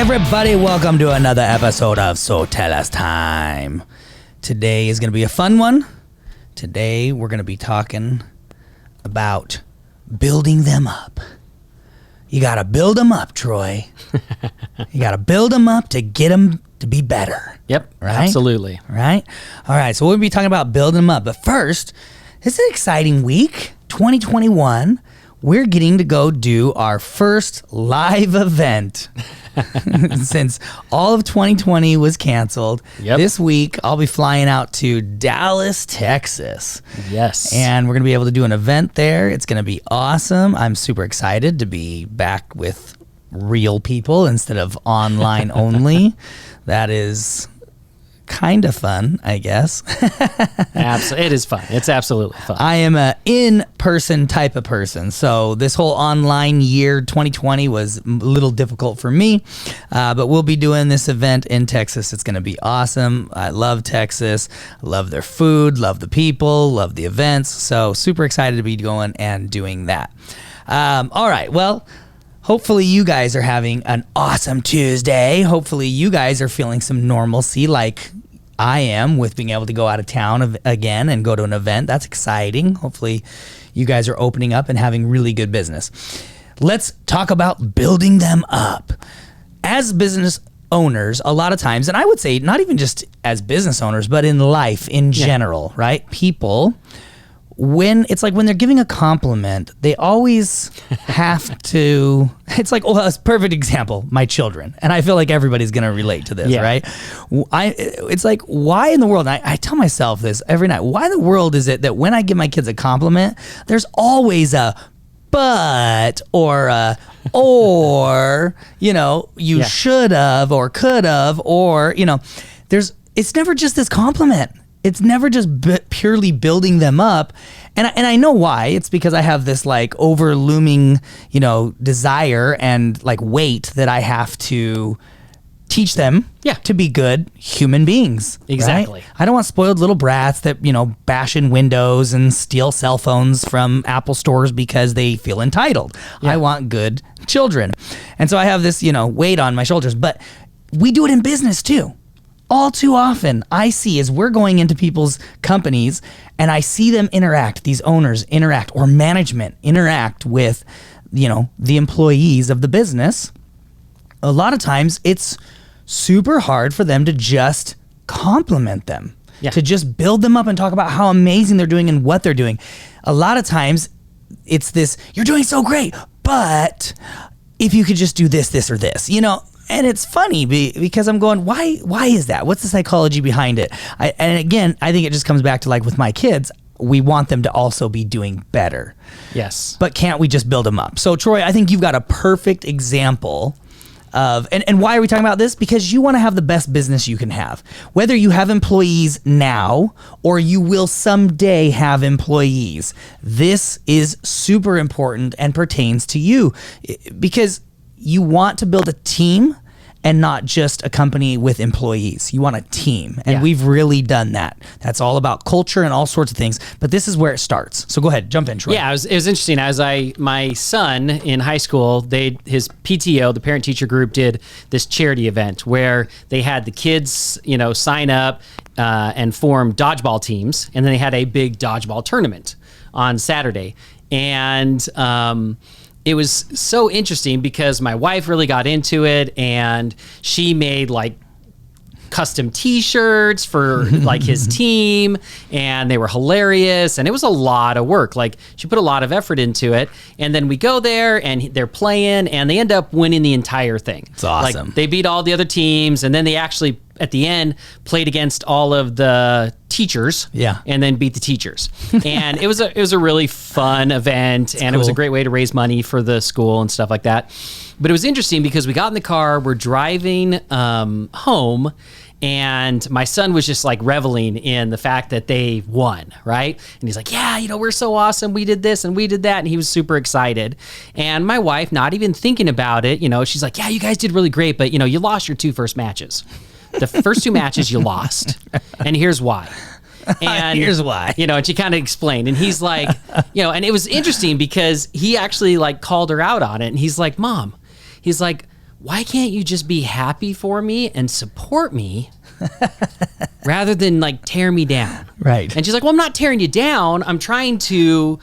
everybody. Welcome to another episode of So Tell Us Time. Today is going to be a fun one. Today we're going to be talking about building them up. You got to build them up, Troy. You got to build them up to get them to be better. Yep, right? absolutely. Right? All right, so we'll be talking about building them up. But first, it's an exciting week, 2021. We're getting to go do our first live event since all of 2020 was canceled. Yep. This week, I'll be flying out to Dallas, Texas. Yes. And we're going to be able to do an event there. It's going to be awesome. I'm super excited to be back with real people instead of online only. That is kind of fun, I guess. It is fun. It's absolutely fun. I am a in-person type of person, so this whole online year 2020 was a little difficult for me, but we'll be doing this event in Texas. It's going to be awesome. I love Texas. I love their food, love the people, love the events, so super excited to be going and doing that. All right, well, hopefully you guys are having an awesome Tuesday. Hopefully you guys are feeling some normalcy like I am with being able to go out of town again and go to an event. That's exciting. Hopefully you guys are opening up and having really good business. Let's talk about building them up. As business owners, a lot of times, and I would say not even just as business owners, but in life in general, right? People, when they're giving a compliment, they always have to, it's like, well, it's a perfect example, my children. And I feel like everybody's going to relate to this, right? It's like, why in the world, and I tell myself this every night, why in the world is it that when I give my kids a compliment, there's always a but or you should have or could have or, it's never just this compliment. It's never just purely building them up. And I know why. It's because I have this like over looming, desire and like weight that I have to teach them to be good human beings. Exactly. Right? I don't want spoiled little brats that, bash in windows and steal cell phones from Apple stores because they feel entitled. I want good children. And so I have this, weight on my shoulders, but we do it in business too. All too often, I see as we're going into people's companies and I see them interact, these owners interact or management interact with, the employees of the business. A lot of times it's super hard for them to just compliment them, to just build them up and talk about how amazing they're doing and what they're doing. A lot of times it's this, you're doing so great, but if you could just do this, or this, And it's funny because I'm going, why is that? What's the psychology behind it? And again, I think it just comes back to like with my kids, we want them to also be doing better. Yes. But can't we just build them up? So Troy, I think you've got a perfect example of, and why are we talking about this? Because you want to have the best business you can have. Whether you have employees now or you will someday have employees, this is super important and pertains to you because you want to build a team and not just a company with employees. You want a team. And we've really done that. That's all about culture and all sorts of things. But this is where it starts. So go ahead, jump in, Troy. Yeah, it was interesting. My son in high school, his PTO, the parent teacher group, did this charity event where they had the kids, sign up and form dodgeball teams. And then they had a big dodgeball tournament on Saturday. And it was so interesting because my wife really got into it and she made like custom t-shirts for like his team and they were hilarious and it was a lot of work. Like she put a lot of effort into it and then we go there and they're playing and they end up winning the entire thing. It's awesome. Like they beat all the other teams and then they actually at the end played against all of the teachers and then beat the teachers. And it was a really fun event and It was a great way to raise money for the school and stuff like that. But it was interesting because we got in the car, we're driving home and my son was just like reveling in the fact that they won, right? And he's like, yeah, we're so awesome. We did this and we did that. And he was super excited. And my wife, not even thinking about it, she's like, yeah, you guys did really great, but you lost your 2 first matches. The first 2 matches you lost. And here's why. And here's why. And she kind of explained. And he's like, and it was interesting because he actually like called her out on it. And he's like, Mom, he's like, why can't you just be happy for me and support me rather than like tear me down? Right. And she's like, well, I'm not tearing you down. I'm trying to,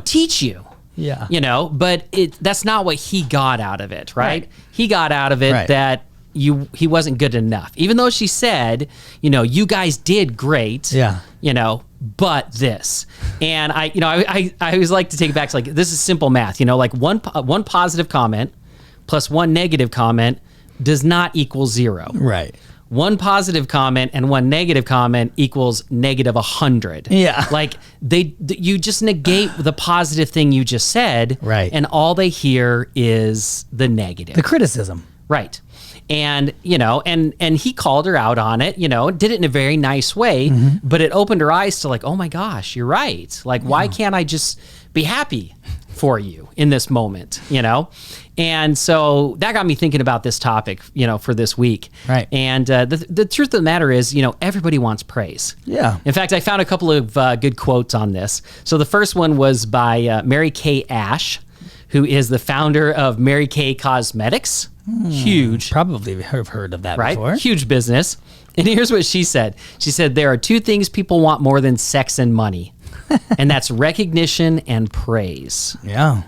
teach you. Yeah. But that's not what he got out of it, right? He got out of it that he wasn't good enough. Even though she said, you guys did great. Yeah. But this. And I always like to take it back to like, this is simple math, like one positive comment plus one negative comment does not equal 0. Right. One positive comment and one negative comment equals negative 100. Yeah. Like you just negate the positive thing you just said. Right. And all they hear is the negative. The criticism. Right. And, and he called her out on it, did it in a very nice way, but it opened her eyes to like, oh my gosh, you're right. Like, why can't I just be happy for you in this moment, And so that got me thinking about this topic, for this week. Right. And the truth of the matter is, everybody wants praise. Yeah. In fact, I found a couple of good quotes on this. So the first one was by Mary Kay Ash, who is the founder of Mary Kay Cosmetics. Huge. Probably have heard of that before. Huge business. And here's what she said. She said, there are 2 things people want more than sex and money. And that's recognition and praise. Yeah.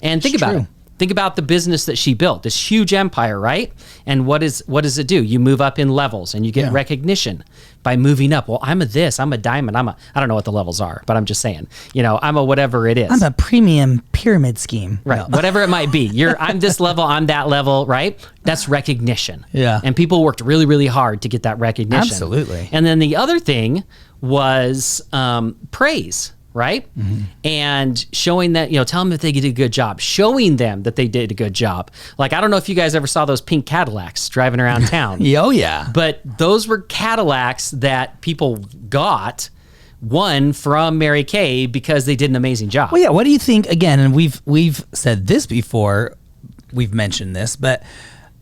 And think about it. Think about the business that she built, this huge empire, right? And what does it do? You move up in levels and you get recognition by moving up. Well, I'm a diamond. I don't know what the levels are, but I'm just saying, I'm a whatever it is. I'm a premium pyramid scheme. Right. No. Whatever it might be. I'm this level, I'm that level, right? That's recognition. Yeah. And people worked really, really hard to get that recognition. Absolutely. And then the other thing was praise. Right? And showing that, tell them that they did a good job, showing them that they did a good job. Like, I don't know if you guys ever saw those pink Cadillacs driving around town. Oh, yeah. But those were Cadillacs that people got, one from Mary Kay, because they did an amazing job. Well, yeah. What do you think, again, and we've said this before, we've mentioned this, but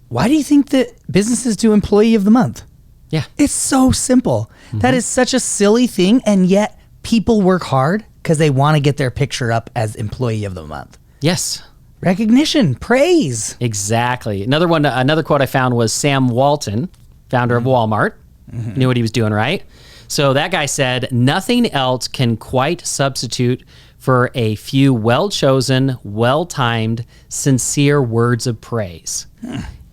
why do you think that businesses do Employee of the Month? Yeah. It's so simple. That is such a silly thing, and yet people work hard because they want to get their picture up as Employee of the Month. Yes. Recognition, praise. Exactly. Another quote I found was Sam Walton, founder of Walmart, knew what he was doing, right? So that guy said, nothing else can quite substitute for a few well-chosen, well-timed, sincere words of praise.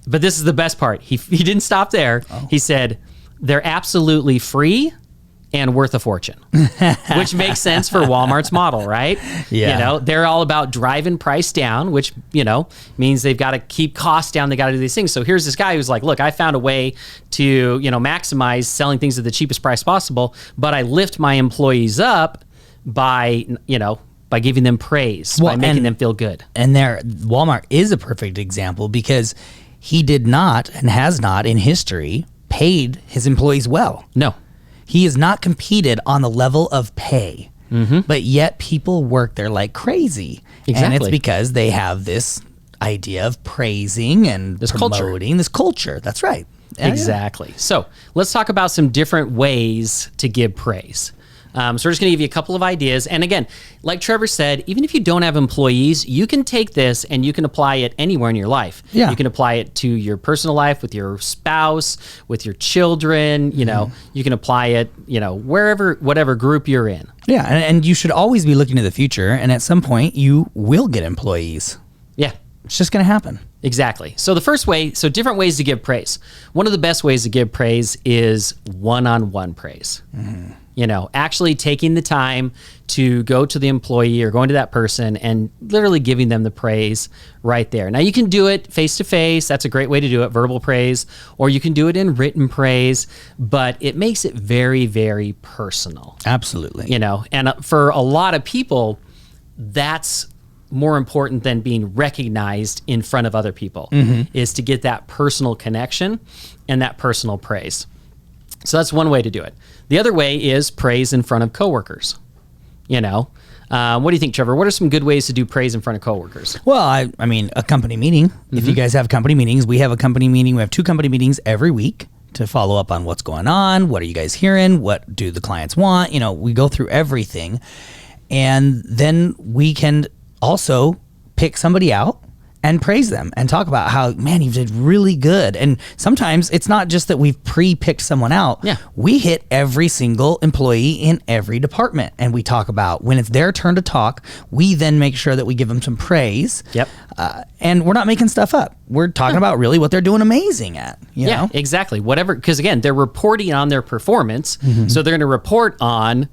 But this is the best part. He didn't stop there. He said, they're absolutely free and worth a fortune, which makes sense for Walmart's model, right? Yeah. They're all about driving price down, which, means they've got to keep costs down. They got to do these things. So here's this guy who's like, look, I found a way to, maximize selling things at the cheapest price possible, but I lift my employees up by giving them praise, by making them feel good. And Walmart is a perfect example because he did not and has not in history paid his employees well. No. He has not competed on the level of pay, but yet people work there like crazy. Exactly. And it's because they have this idea of praising and promoting this culture. That's right. Exactly. So let's talk about some different ways to give praise. So we're just going to give you a couple of ideas. And again, like Trevor said, even if you don't have employees, you can take this and you can apply it anywhere in your life. Yeah. You can apply it to your personal life with your spouse, with your children, you can apply it, whatever group you're in. Yeah. And you should always be looking to the future. And at some point you will get employees. Yeah. It's just going to happen. Exactly. So the first way, different ways to give praise. One of the best ways to give praise is one-on-one praise. Actually taking the time to go to the employee or going to that person and literally giving them the praise right there. Now you can do it face to face. That's a great way to do it, verbal praise, or you can do it in written praise, but it makes it very, very personal. Absolutely. And for a lot of people, that's more important than being recognized in front of other people, is to get that personal connection and that personal praise. So that's one way to do it. The other way is praise in front of coworkers. What do you think, Trevor? What are some good ways to do praise in front of coworkers? Well, I mean, a company meeting. If you guys have company meetings, we have a company meeting. We have 2 company meetings every week to follow up on what's going on. What are you guys hearing? What do the clients want? We go through everything. And then we can also pick somebody out and praise them and talk about how, man, you did really good. And sometimes it's not just that we've pre-picked someone out. Yeah. We hit every single employee in every department, and we talk about when it's their turn to talk, we then make sure that we give them some praise. Yep. And we're not making stuff up. We're talking about really what they're doing amazing at. You know? Exactly. Whatever, because again, they're reporting on their performance. So they're going to report on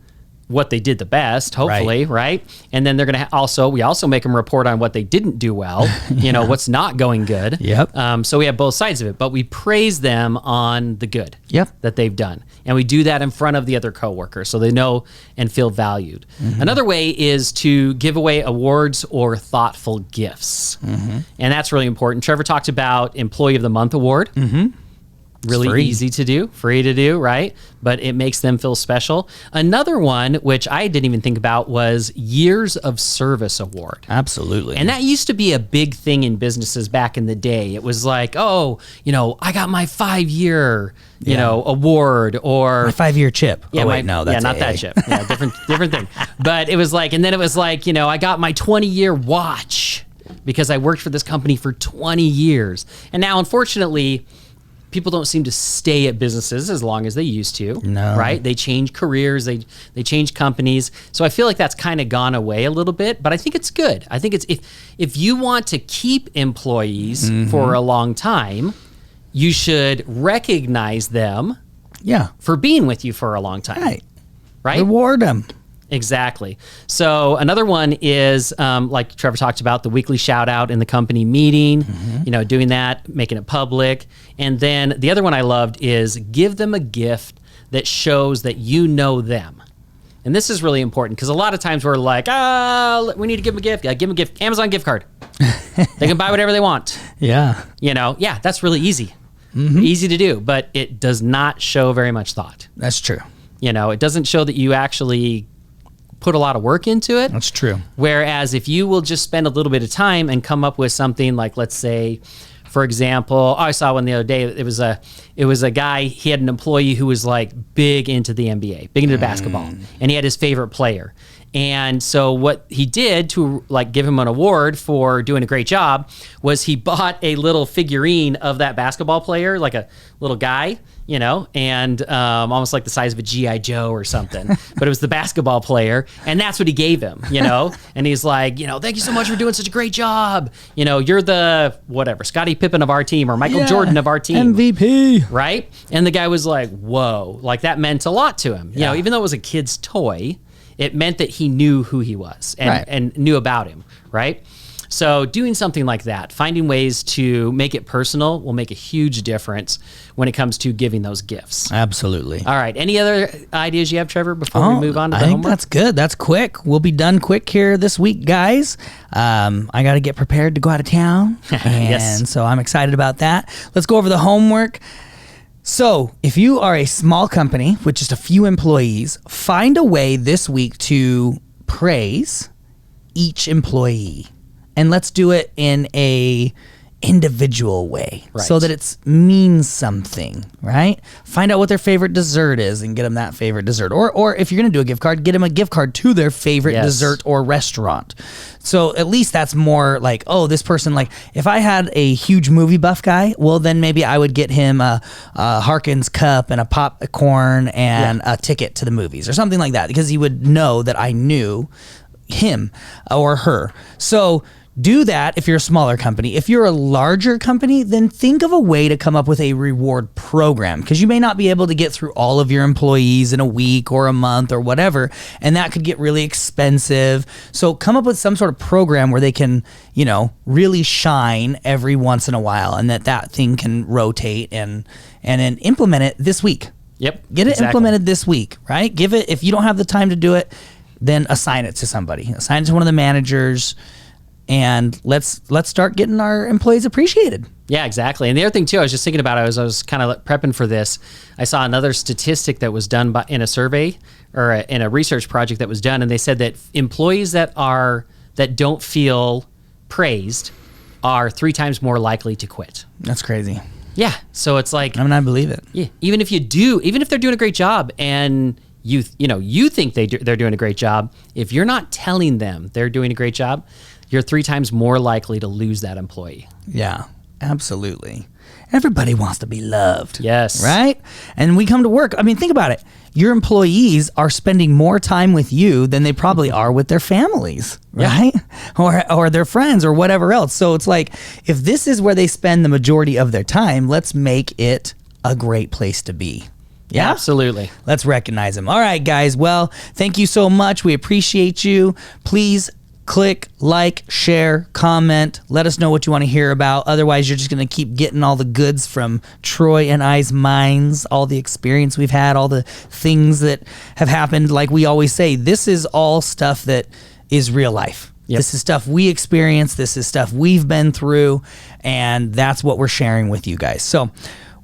what they did the best, hopefully, right? And then they're going to we also make them report on what they didn't do well, you know, what's not going good. Yep. So we have both sides of it, but we praise them on the good Yep. that they've done. And we do that in front of the other coworkers so they know and feel valued. Another way is to give away awards or thoughtful gifts. And that's really important. Trevor talked about Employee of the Month award. Really easy to do, free to do, right? But it makes them feel special. Another one, which I didn't even think about, was Years of Service Award. Absolutely. And that used to be a big thing in businesses back in the day. It was like, oh, you know, I got my 5-year, you know, award, or my 5-year chip. Yeah, oh, wait, no, that's not AA. that chip. Yeah, different thing. But it was like, and then it was like, you know, I got my 20-year watch because I worked for this company for 20 years. And now, unfortunately, people don't seem to stay at businesses as long as they used to, right? They change careers, they change companies. So I feel like that's kind of gone away a little bit, but I think it's good. I think it's if you want to keep employees for a long time, you should recognize them for being with you for a long time. Right? Reward them. Exactly. So another one is, like Trevor talked about, the weekly shout out in the company meeting, you know, doing that, making it public. And then the other one I loved is give them a gift that shows that you know them. And this is really important because a lot of times we're like, we need to give them a gift. Yeah, give them a gift. Amazon gift card. They can buy whatever they want. Yeah. You know, that's really easy. Easy to do, but it does not show very much thought. That's true. You know, it doesn't show that you actually put a lot of work into it. That's true. Whereas if you will just spend a little bit of time and come up with something like, let's say, for example, I saw one the other day. It was a guy. He had an employee who was like big into the NBA, big into basketball, and he had his favorite player. And so what he did to like give him an award for doing a great job was he bought a little figurine of that basketball player, like a little guy, you know, and almost like the size of a G.I. Joe or something. But it was the basketball player, and that's what he gave him, you know. And he's like, you know, thank you so much for doing such a great job. You know, you're the whatever, Scottie Pippen of our team or Michael Jordan of our team. MVP. Right? And the guy was like, whoa, like that meant a lot to him. You know, even though it was a kid's toy, it meant that he knew who he was and knew about him, right? So doing something like that, finding ways to make it personal will make a huge difference when it comes to giving those gifts. Absolutely. All right. Any other ideas you have, Trevor, before we move on to the homework? I think that's good. That's quick. We'll be done quick here this week, guys. I got to get prepared to go out of town. And so I'm excited about that. Let's go over the homework. So if you are a small company with just a few employees, find a way this week to praise each employee. And let's do it in a individual way so that it means something, right? Find out what their favorite dessert is and get them that favorite dessert. Or if you're going to do a gift card, get them a gift card to their favorite dessert or restaurant. So at least that's more like, oh, this person, like if I had a huge movie buff guy, well, then maybe I would get him a Harkins cup and a popcorn and a ticket to the movies or something like that, because he would know that I knew him or her. So do that if you're a smaller company. If you're a larger company, then think of a way to come up with a reward program, because you may not be able to get through all of your employees in a week or a month or whatever, and that could get really expensive. So come up with some sort of program where they can, you know, really shine every once in a while, and that thing can rotate and then implement it this week. Yep. Get it implemented this week, right? Give it, if you don't have the time to do it, then assign it to somebody. Assign it to one of the managers. And let's start getting our employees appreciated. Yeah, exactly. And the other thing too, I was just thinking about, I was kind of prepping for this. I saw another statistic that was done in a survey or in a research project that was done, and they said that employees that don't feel praised are 3 times more likely to quit. That's crazy. Yeah. So it's like, I believe it. Yeah. Even if they're doing a great job and you think they're doing a great job. If you're not telling them they're doing a great job, you're 3 times more likely to lose that employee. Yeah, absolutely. Everybody wants to be loved. Yes. Right? And we come to work. I mean, think about it. Your employees are spending more time with you than they probably are with their families, right? Yeah. Or their friends or whatever else. So it's like, if this is where they spend the majority of their time, let's make it a great place to be. Yeah, absolutely. Let's recognize them. All right, guys. Well, thank you so much. We appreciate you. Please click, like, share, comment. Let us know what you want to hear about. Otherwise, you're just going to keep getting all the goods from Troy and I's minds, all the experience we've had, all the things that have happened. Like we always say, this is all stuff that is real life. Yep. This is stuff we experience. This is stuff we've been through. And that's what we're sharing with you guys. So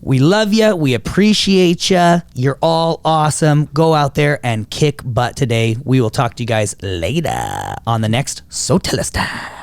we love you. We appreciate you. You're all awesome. Go out there and kick butt today. We will talk to you guys later on the next So Tell Us Time.